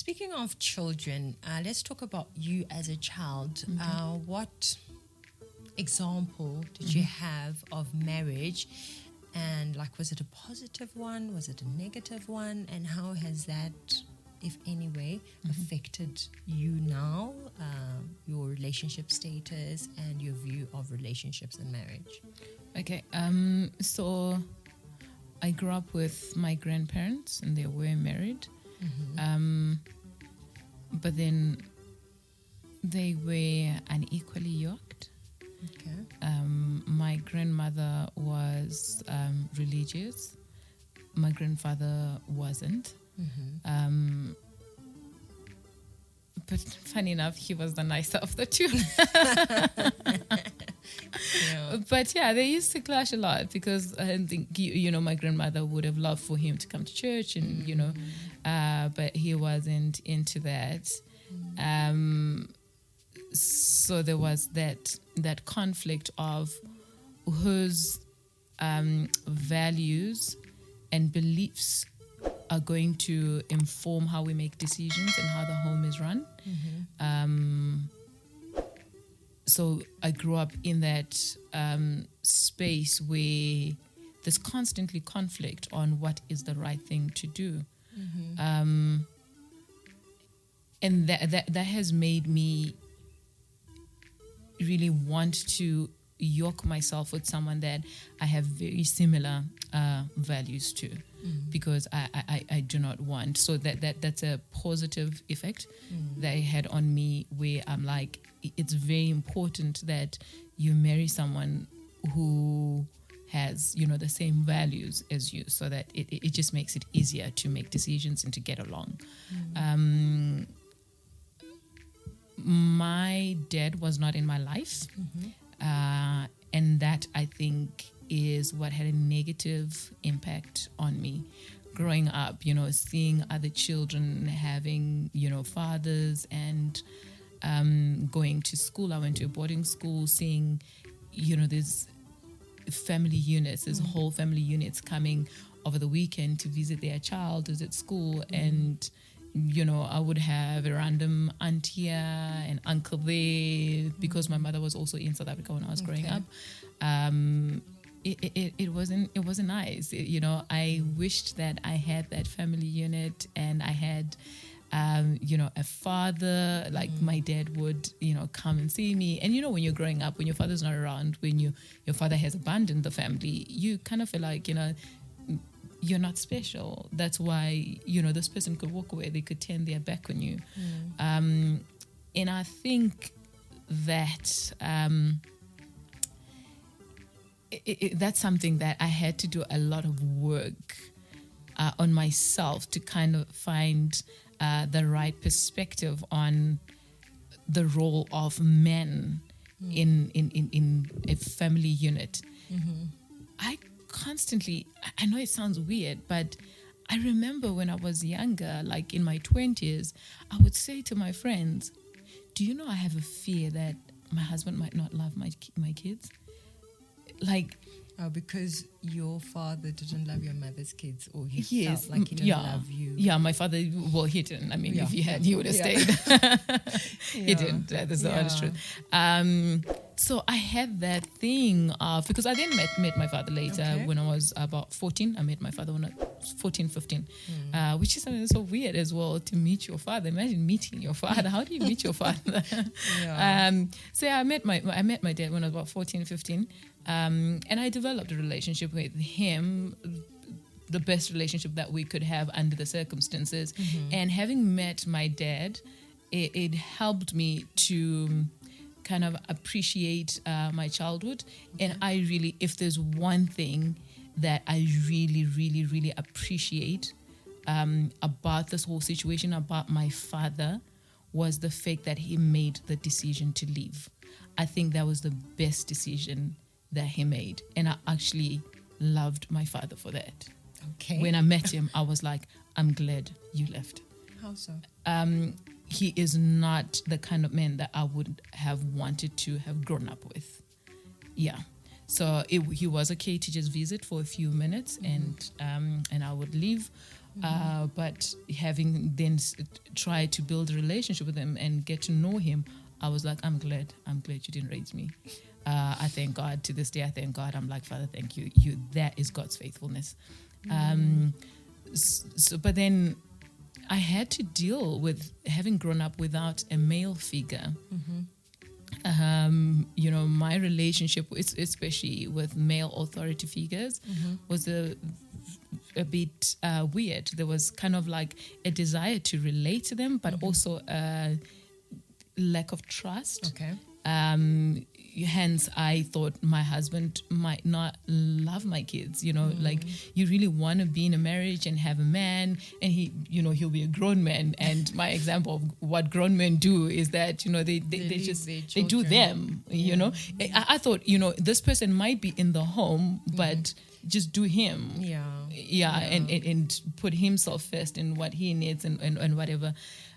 Speaking of children, let's talk about you as a child. What example did you have of marriage? And like, was it a positive one? Was it a negative one? And how has that, if any way, affected you now, your relationship status and your view of relationships and marriage? Okay, so I grew up with my grandparents and they were married. But then they were unequally yoked. Okay. My grandmother was religious. My grandfather wasn't. But funny enough, he was the nicer of the two. But yeah, they used to clash a lot because I think, my grandmother would have loved for him to come to church and, but he wasn't into that. So there was that conflict of whose values and beliefs are going to inform how we make decisions and how the home is run. So I grew up in that space where there's constantly conflict on what is the right thing to do. And that has made me really want to yoke myself with someone that I have very similar values to, because I do not want. So that's a positive effect that it had on me, where I'm like, it's very important that you marry someone who has, the same values as you, so that it just makes it easier to make decisions and to get along. My dad was not in my life. And that, I think, is what had a negative impact on me. Growing up, seeing other children having, fathers and going to school. I went to a boarding school, seeing, these family units, there's whole family units coming over the weekend to visit their child who's at school. And I would have a random auntie and uncle there, because my mother was also in South Africa when I was growing up. It wasn't nice. I wished that I had that family unit, and I had, a father, like my dad would, come and see me. And, when you're growing up, when your father's not around, when your father has abandoned the family, you kind of feel like, you're not special. That's why, this person could walk away. They could turn their back on you. And I think that that's something that I had to do a lot of work on myself to kind of find the right perspective on the role of men in a family unit. I know it sounds weird, but I remember when I was younger, like in my 20s, I would say to my friends, do you know I have a fear that my husband might not love my kids? Like, because your father didn't love your mother's kids, or he felt like he didn't love you. Yeah, my father, well, he didn't. I mean, if he had, he would have stayed. He didn't. That's the honest truth. So I had that thing of, because I then met my father later when I was about 14. I met my father when I was 14, 15, which is something so weird as well, to meet your father. Imagine meeting your father. How do you meet your father? So I met my dad when I was about 14, 15. And I developed a relationship with him, the best relationship that we could have under the circumstances. And having met my dad, it helped me to kind of appreciate my childhood. And I really, if there's one thing that I really, really, really appreciate about this whole situation, about my father, was the fact that he made the decision to leave. I think that was the best decision that he made. And I actually loved my father for that. Okay. When I met him, I was like, I'm glad you left. How so? He is not the kind of man that I would have wanted to have grown up with. Yeah. So he was okay to just visit for a few minutes and I would leave. But having then tried to build a relationship with him and get to know him, I was like, I'm glad you didn't raise me. I thank God to this day. I thank God. I'm like, Father, thank you. That is God's faithfulness. But then I had to deal with having grown up without a male figure. My relationship, especially with male authority figures, was a bit weird. There was kind of like a desire to relate to them, but also a lack of trust. Okay. Hence, I thought my husband might not love my kids. Like, you really want to be in a marriage and have a man, and he'll be a grown man. And my example of what grown men do is that they do them. I thought this person might be in the home, but just do him. And put himself first in what he needs and whatever.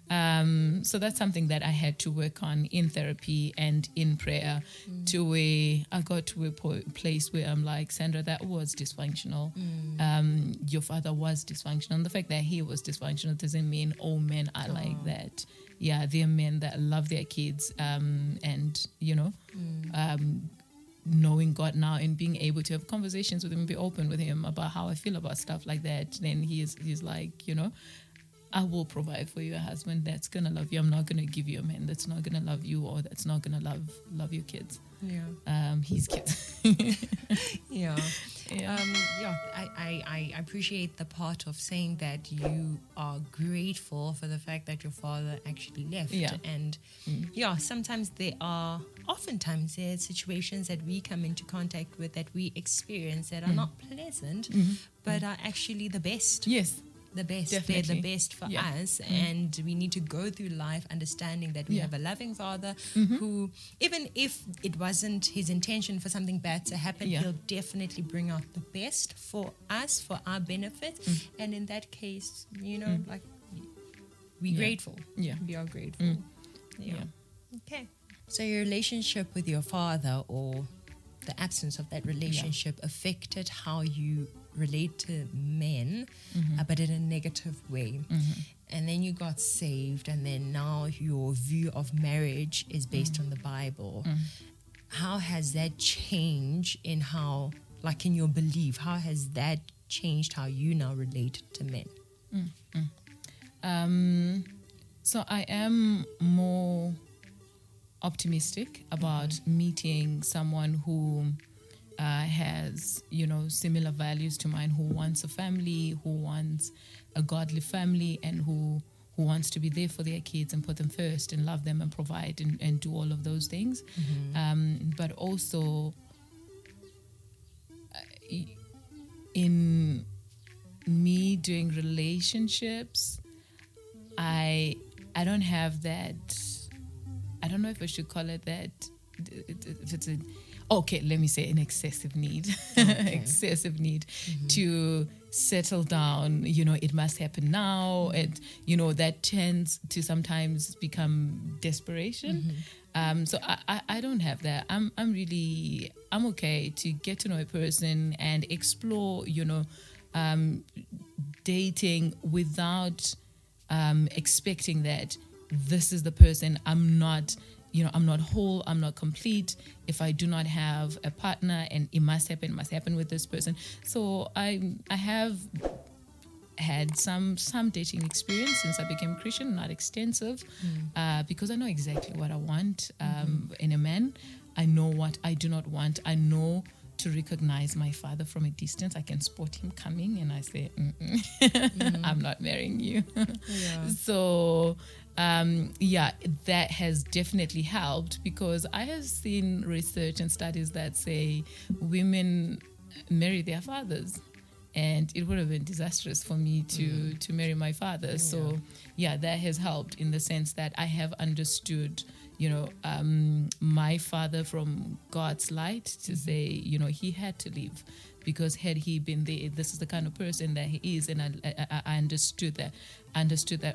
So that's something that I had to work on in therapy and in prayer, to where I got to a place where I'm like, Sandra, that was dysfunctional. Your father was dysfunctional. And the fact that he was dysfunctional doesn't mean all men are like that. Yeah, there are men that love their kids, knowing God now and being able to have conversations with him and be open with him about how I feel about stuff like that. Then he's like, I will provide for you a husband that's going to love you. I'm not going to give you a man that's not going to love you, or that's not going to love your kids. His kids. I appreciate the part of saying that you are grateful for the fact that your father actually left. And sometimes oftentimes there are situations that we come into contact with, that we experience, that are not pleasant, but are actually the best. Yes. The best. Definitely. They're the best for us, and we need to go through life understanding that we have a loving father who, even if it wasn't his intention for something bad to happen, he'll definitely bring out the best for us, for our benefit. And in that case, like, we're grateful. We are grateful. Okay. So your relationship with your father, or the absence of that relationship, affected how you relate to men, but in a negative way. And then you got saved, and then now your view of marriage is based on the Bible. How has that changed in how, like, in your belief, how has that changed how you now relate to men? So I am more optimistic about meeting someone who has, similar values to mine, who wants a family, who wants a godly family, and who wants to be there for their kids and put them first and love them and provide and do all of those things. But also in me doing relationships, I don't have that, I don't know if I should call it that, if it's let me say an excessive need, to settle down. It must happen now. And, that tends to sometimes become desperation. So I don't have that. I'm okay to get to know a person and explore, dating without expecting that this is the person. I'm not whole, I'm not complete if I do not have a partner, and it must happen with this person. So I have had some dating experience since I became Christian, not extensive, because I know exactly what I want in a man. I know what I do not want. I know to recognize my father from a distance. I can spot him coming, and I say, I'm not marrying you. So that has definitely helped, because I have seen research and studies that say women marry their fathers, and it would have been disastrous for me to marry my father. So that has helped in the sense that I have understood my father from God's light, to say he had to leave, because had he been there, this is the kind of person that he is. And I understood that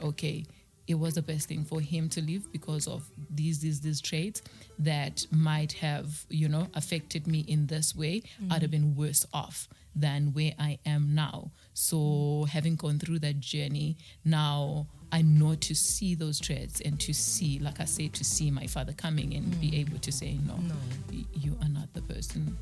okay, it was the best thing for him to leave because of these traits that might have, affected me in this way. I'd have been worse off than where I am now. So having gone through that journey, now I know to see those traits and to see, like I say, to see my father coming and be able to say, no, you are not the person